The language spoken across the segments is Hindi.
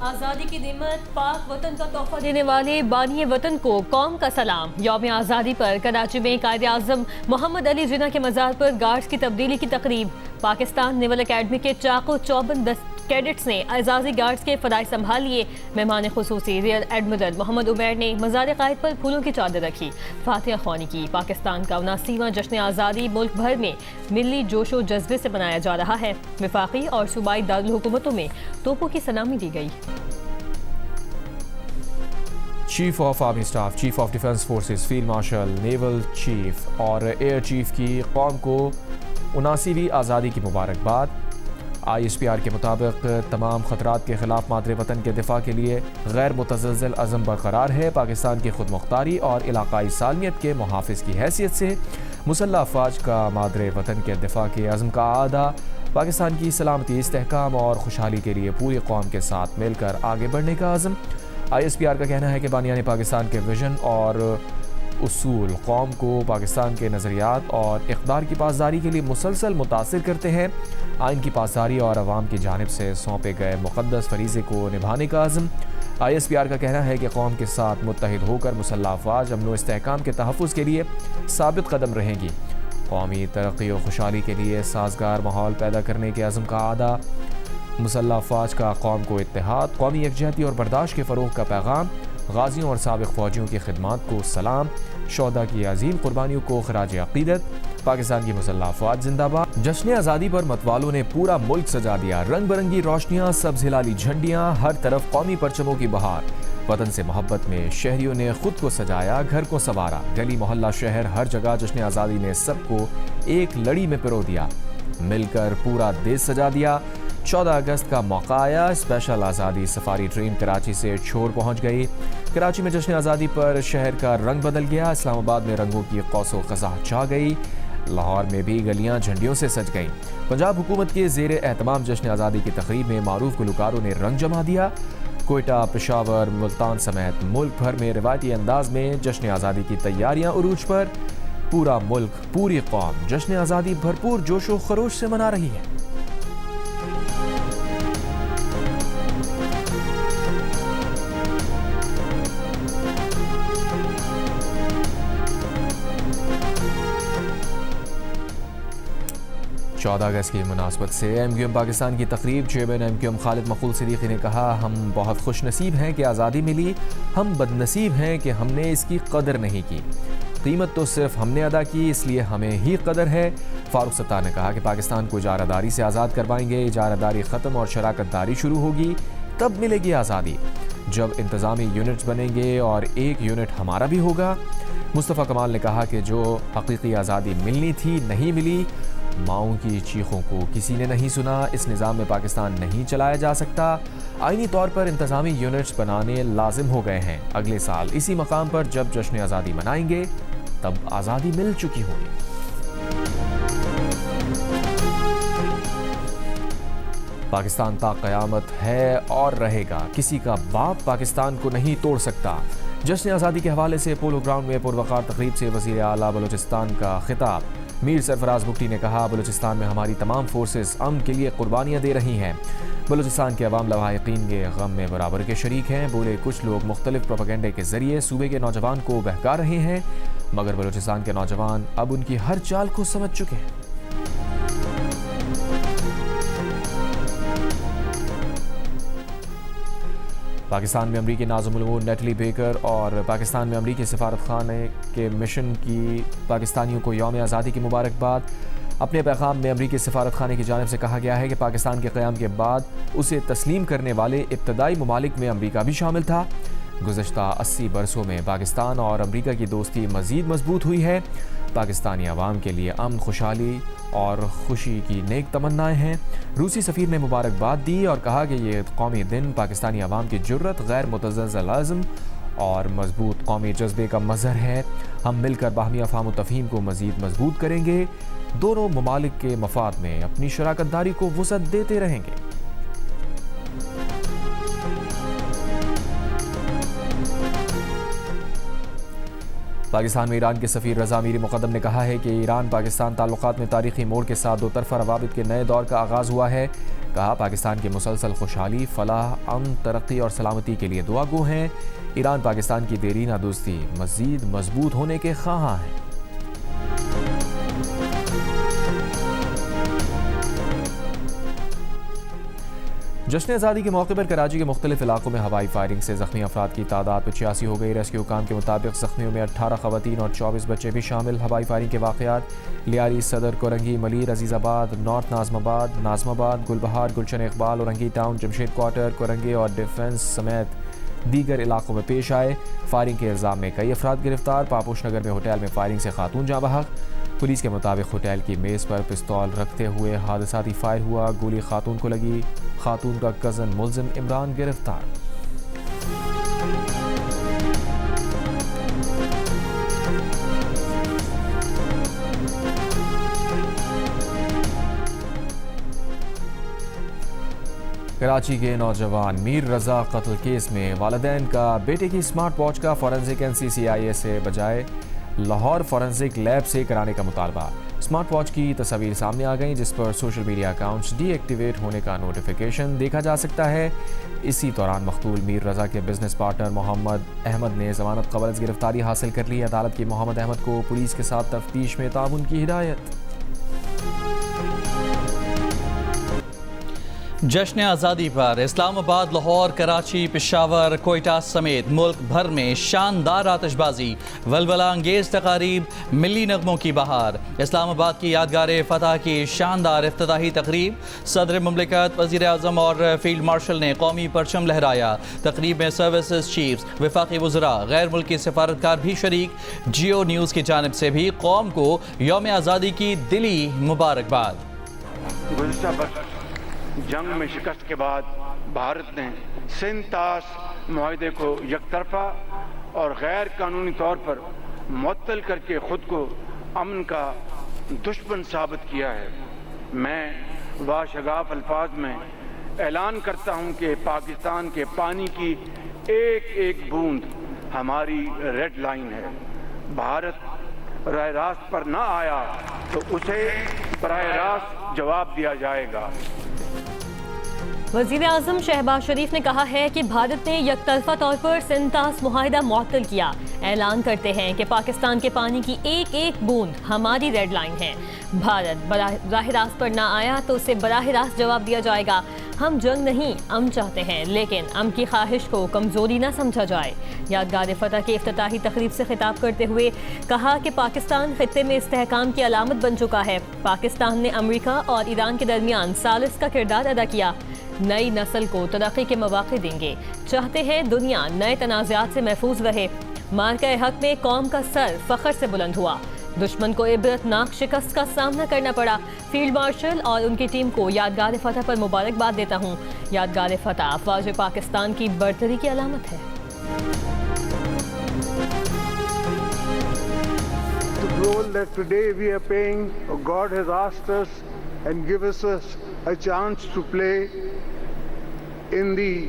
आज़ादी की निमत पाक वतन का तोहफा देने वाले बानी वतन को कौम का सलाम। यौम आज़ादी पर कराची में कायदे आज़म मोहम्मद अली जिन्ना के मज़ार पर गार्ड्स की तब्दीली की तकरीब। पाकिस्तान नेवल अकेडमी के चाको चौबन कैडेट्स ने एजाजी गार्ड्स के फराइज संभाल लिए। मेहमान खुसूसी रियर एडमिरल मोहम्मद उमैर ने मज़ार कायद पर फूलों की चादर रखी, फातिहा ख्वानी की। पाकिस्तान का 79वां जश्न आज़ादी मुल्क भर में मिली जोशो जज्बे से मनाया जा रहा है। वफाकी और सूबाई दारुल हुकूमतों में तोपों की सलामी दी गई। Chief of army staff, chief of defence forces, field marshal, naval chief और एयर चीफ की कौम को 79वीं आज़ादी की मुबारकबाद। ISPR के मुताबिक तमाम खतरात के खिलाफ मादरे वतन के दिफा के लिए गैर मुतज़्ज़ल अज़म बरकरार है। पाकिस्तान की खुद मुख्तारी और इलाकाई सालमियत के मुहाफ़िज़ की हैसियत से मुसल्लह अफ़वाज का मादरे वतन के दिफा के अज़म का आदा पाकिस्तान की सलामती, इस्तेहकाम और खुशहाली के लिए पूरी कौम के साथ मिलकर आगे बढ़ने का अज़म। ISPR का कहना है कि बानियान पाकिस्तान के विजन और उसूल कौम को पाकिस्तान के नज़रियात और इक़्तिदार की पासदारी के लिए मुसलसल मुतासिर करते हैं। आइन की पासदारी और अवाम की जानिब से सौंपे गए मुक़द्दस फरीज़े को निभाने का अज़म। ISPR का कहना है कि कौम के साथ मुत्तहिद होकर मुसल्लह अफ़वाज अमन व इस्तेहकाम के तहफ़्फ़ुज़ के लिए साबित कदम रहेंगी। कौमी तरक्की और खुशहाली के लिए साज़गार माहौल पैदा करने के अज़म का आदा। मुसल्लह अफ़वाज का कौम को इत्तेहाद, कौमी यकजहती और बर्दाश्त के फ़रोग़ का पैगाम। गाज़ियों और साबिक़ फ़ौजियों की खिदमात को सलाम। शोहदा की अज़ीम कुर्बानियों को खराज अक़ीदत। पाकिस्तान की मुसल्लह अफ़वाज जिंदाबाद। जश्न आज़ादी पर मतवालों ने पूरा मुल्क सजा दिया। रंग बिरंगी रोशनियाँ, सब्ज़ हिलाली झंडियाँ, हर तरफ कौमी परचमों की बहार। वतन से मोहब्बत में शहरियों ने खुद को सजाया, घर को संवारा। गली मोहल्ला शहर हर जगह जश्न आज़ादी ने सबको एक लड़ी में पिरो दिया, मिलकर पूरा देश सजा दिया। 14 अगस्त का मौका आया। स्पेशल आज़ादी सफारी ट्रेन कराची से छोर पहुंच गई। कराची में जश्न आज़ादी पर शहर का रंग बदल गया। इस्लामाबाद में रंगों की कौसो क़ज़ा छा गई। लाहौर में भी गलियां झंडियों से सज गईं। पंजाब हुकूमत के ज़ेर एहतमाम जश्न आज़ादी की तकरीब में मारूफ गुलकारों ने रंग जमा दिया। कोयटा, पेशावर, मुल्तान समेत मुल्क भर में रिवायती अंदाज में जश्न आज़ादी की तैयारियां उरूज पर। पूरा मुल्क, पूरी कौम जश्न आज़ादी भरपूर जोशो खरोश से मना रही है। चौदह अगस्त की मुनासबत से MQM पाकिस्तान की तकरीब। चेयरमैन MQM खालिद मकबूल सिद्दीकी ने कहा, हम बहुत खुश नसीब हैं कि आज़ादी मिली, हम बदनसीब हैं कि हमने इसकी कदर नहीं की। कीमत तो सिर्फ हमने अदा की, इसलिए हमें ही कदर है। फारूक सत्तार ने कहा कि पाकिस्तान को इजारादारी से आज़ाद करवाएंगे। इजारादारी ख़त्म और शराकतदारी शुरू होगी, तब मिलेगी आज़ादी, जब इंतज़ामी यूनिट्स बनेंगे और एक यूनिट हमारा भी होगा। मुस्तफ़ा कमाल ने कहा कि जो हकीकी आज़ादी मिलनी थी नहीं मिली। माओं की चीखों को किसी ने नहीं सुना। इस निज़ाम में पाकिस्तान नहीं चलाया जा सकता। आईनी तौर पर इंतज़ामी यूनिट्स बनाने लाजिम हो गए हैं। अगले साल इसी मकाम पर जब जश्न आज़ादी मनाएंगे तब आज़ादी मिल चुकी होगी। पाकिस्तान ता क़यामत है और रहेगा, किसी का बाप पाकिस्तान को नहीं तोड़ सकता। जश्न आज़ादी के हवाले से पोलो ग्राउंड में पुरवकार तकरीब से वज़ीर आला बलूचिस्तान का खिताब। मीर सरफराज बुगटी ने कहा, बलूचिस्तान में हमारी तमाम फोर्सेस अमन के लिए कुर्बानियाँ दे रही हैं। बलूचिस्तान के अवाम लवाहिकीन के गम में बराबर के शरीक हैं। बोले, कुछ लोग मुख्तलिफ प्रोपेगेंडे के जरिए सूबे के नौजवान को बहका रहे हैं, मगर बलूचिस्तान के नौजवान अब उनकी हर चाल को समझ चुके हैं। पाकिस्तान में अमरीकी नाज़िम नेटली बेकर और पाकिस्तान में अमरीकी सफारत खाने के मिशन की पाकिस्तानियों को यौम आज़ादी की मुबारकबाद। अपने पैगाम में अमरीकी सफारत खाने की जानिब से कहा गया है कि पाकिस्तान के क़याम के बाद उसे तस्लीम करने वाले इब्तदाई ममालिक में अमरीका भी शामिल था। गुज़श्ता 80 बरसों में पाकिस्तान और अमरीका की दोस्ती मज़ीद मजबूत हुई है। पाकिस्तानी अवाम के लिए अमन, खुशहाली और खुशी की नेक तमन्नाएं हैं। रूसी सफ़ीर ने मुबारकबाद दी और कहा कि ये कौमी दिन पाकिस्तानी अवाम की जुर्रत, गैर मुतज़्ज़ल आज़म और मजबूत कौमी जज्बे का मज़हर है। हम मिलकर बाहमी अफ़हाम तफ़हीम को मज़ीद मजबूत करेंगे। दोनों ममालिक के मफाद में अपनी शराकतदारी को वुसअत देते रहेंगे। पाकिस्तान में ईरान के सफ़ीर रज़ा मीरी मुक़द्दम ने कहा है कि ईरान पाकिस्तान ताल्लुकात में तारीख़ी मोड़ के साथ दो तरफ़ा रवाबित के नए दौर का आगाज़ हुआ है। कहा, पाकिस्तान की मुसलसल खुशहाली, फलाह, अमन, तरक्की और सलामती के लिए दुआगो हैं। ईरान पाकिस्तान की देरीना दोस्ती मज़ीद मजबूत होने के ख़्वाहां हैं। जश्न आज़ादी के मौके पर कराची के मुख्तलिफ इलाकों में हवाई फायरिंग से ज़ख्मी अफराद की तादाद 85 हो गई। रेस्क्यू काम के मुताबिक ज़ख्मियों में 18 ख़वातीन और 24 बच्चे भी शामिल। हवाई फायरिंग के वाक़यात लियारी, सदर, कोरंगी, मलीर, अजीज़ाबाद, नॉर्थ नाज़माबाद, गुलबहार, गुलशन इकबाल, औरंगी टाउन, जमशेद क्वार्टर, कोरंगी और डिफेंस समेत दीगर इलाकों में पेश आए। फायरिंग के इल्ज़ाम में कई अफराद गिरफ्तार। पापोश नगर में होटल में फायरिंग से खातून जाँ बहक। पुलिस के मुताबिक होटल की मेज़ पर पिस्तौल रखते हुए हादसाती फायर हुआ। गोली खातून को लगी। खातून का कज़न मुल्ज़िम इमरान गिरफ्तार। कराची के नौजवान मीर रज़ा कत्ल केस में वालिदैन का बेटे की स्मार्ट वॉच का फॉरेंसिक NCCIA से बजाय लाहौर फॉरेंसिक लैब से कराने का मुतालबा। स्मार्ट वॉच की तस्वीर सामने आ गई, जिस पर सोशल मीडिया अकाउंट्स डीएक्टिवेट होने का नोटिफिकेशन देखा जा सकता है। इसी दौरान मकतूल मीर रज़ा के बिजनेस पार्टनर मोहम्मद अहमद ने ज़मानत क़बल गिरफ्तारी हासिल कर ली। अदालत की मोहम्मद अहमद को पुलिस के साथ तफ्तीश में ताउन की हिदायत। जश्न आज़ादी पर इस्लामाबाद, लाहौर, कराची, पेशावर, कोयटा समेत मुल्क भर में शानदार आतिशबाजी, वलवला अंगेज तकारीब, मिली नगमों की बहार। इस्लामाबाद की यादगार फतह की शानदार इफ्तिताही तकरीब। सदर मुमलिकत, वज़ीर आज़म और फील्ड मार्शल ने कौमी परचम लहराया। तकरीब में सर्विसेज चीफ्स, वफाकी वज़रा, गैर मुल्की सफारतकार भी शरीक। जियो न्यूज़ की जानिब से भी कौम को यौम आज़ादी की दिली मुबारकबाद। जंग में शिकस्त के बाद भारत ने सिंतास मुआहदे को यकतरफा और गैर कानूनी तौर पर मुअत्तल करके खुद को अमन का दुश्मन साबित किया है। मैं वाशगाफ अल्फाज में ऐलान करता हूं कि पाकिस्तान के पानी की एक एक बूंद हमारी रेड लाइन है। भारत राह रास्त पर ना आया तो उसे बराह रास्त जवाब दिया जाएगा। वज़ीर आज़म शहबाज शरीफ ने कहा है कि भारत ने यकतरफा तौर पर सिंतास मुआहिदा मुअत्तल किया। ऐलान करते हैं कि पाकिस्तान के पानी की एक एक बूंद हमारी रेड लाइन है। भारत राह रास्त पर ना आया तो उसे बराह रास्त जवाब दिया जाएगा। हम जंग नहीं अमन चाहते हैं, लेकिन अमन की ख्वाहिश को कमज़ोरी ना समझा जाए। यादगार फतह की इफ्तिताही तकरीब से खिताब करते हुए कहा कि पाकिस्तान खित्ते में इस्तेहकाम की अलामत बन चुका है। पाकिस्तान ने अमरीका और ईरान के दरमियान सालिस का किरदार अदा किया। नई नस्ल को तरक्की के मौके देंगे। चाहते हैं दुनिया नए तनाज़ात से महफूज रहे। मार्का हक में कौम का सर फ़ख्र से बुलंद हुआ। दुश्मन को इबरतनाक शिकस्त का सामना करना पड़ा। फील्ड मार्शल और उनकी टीम को यादगार फतह पर मुबारकबाद देता हूँ। यादगार फतह अफ़वाज पाकिस्तान की बरतरी की अलामत है। The role that today we are playing, God has asked us and given us a chance to play in the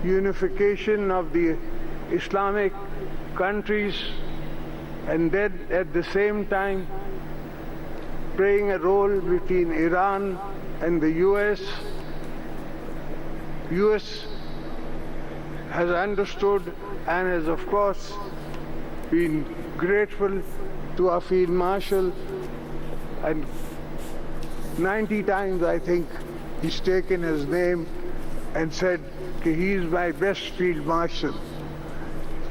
unification of the Islamic countries, and then at the same time playing a role between Iran and the US. US has understood and has of course been grateful to our Field Marshal, and 90 times I think he's taken his name and said that he's my best Field Marshal.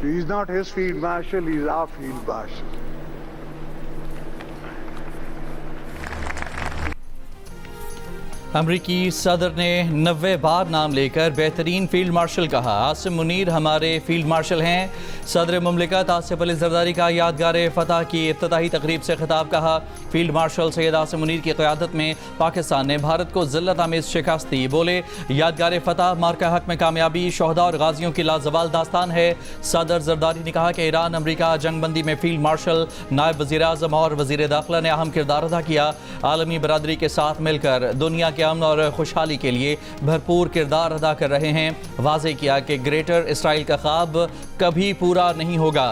He's not his Field Marshal, he's our Field Marshal. अमरीकी सदर ने 90 बार नाम लेकर बेहतरीन फील्ड मार्शल कहा। आसिम मुनीर हमारे फील्ड मार्शल हैं। सदर मुमलिकत आसिफ अली जरदारी का यादगार फतह की इफ्तिताही तकरीब से खिताब कहा। फील्ड मार्शल सैयद आसिम मुनीर की क़यादत में पाकिस्तान ने भारत को ज़िल्लत आमेज़ शिकस्त दी। बोले, यादगार फतह मार्का हक में कामयाबी शहदा और गाजियों की लाजवाल दास्तान है। सदर जरदारी ने कहा कि ईरान अमरीका जंगबंदी में फील्ड मार्शल, नायब वज़ीर आज़म और वज़ीर दाखिला ने अहम किरदार अदा किया। आलमी बरादरी के साथ मिलकर दुनिया के अमन और खुशहाली के लिए भरपूर किरदार अदा कर रहे हैं। वाज़ेह किया कि ग्रेटर इसराइल का ख्वाब कभी पूरा नहीं होगा।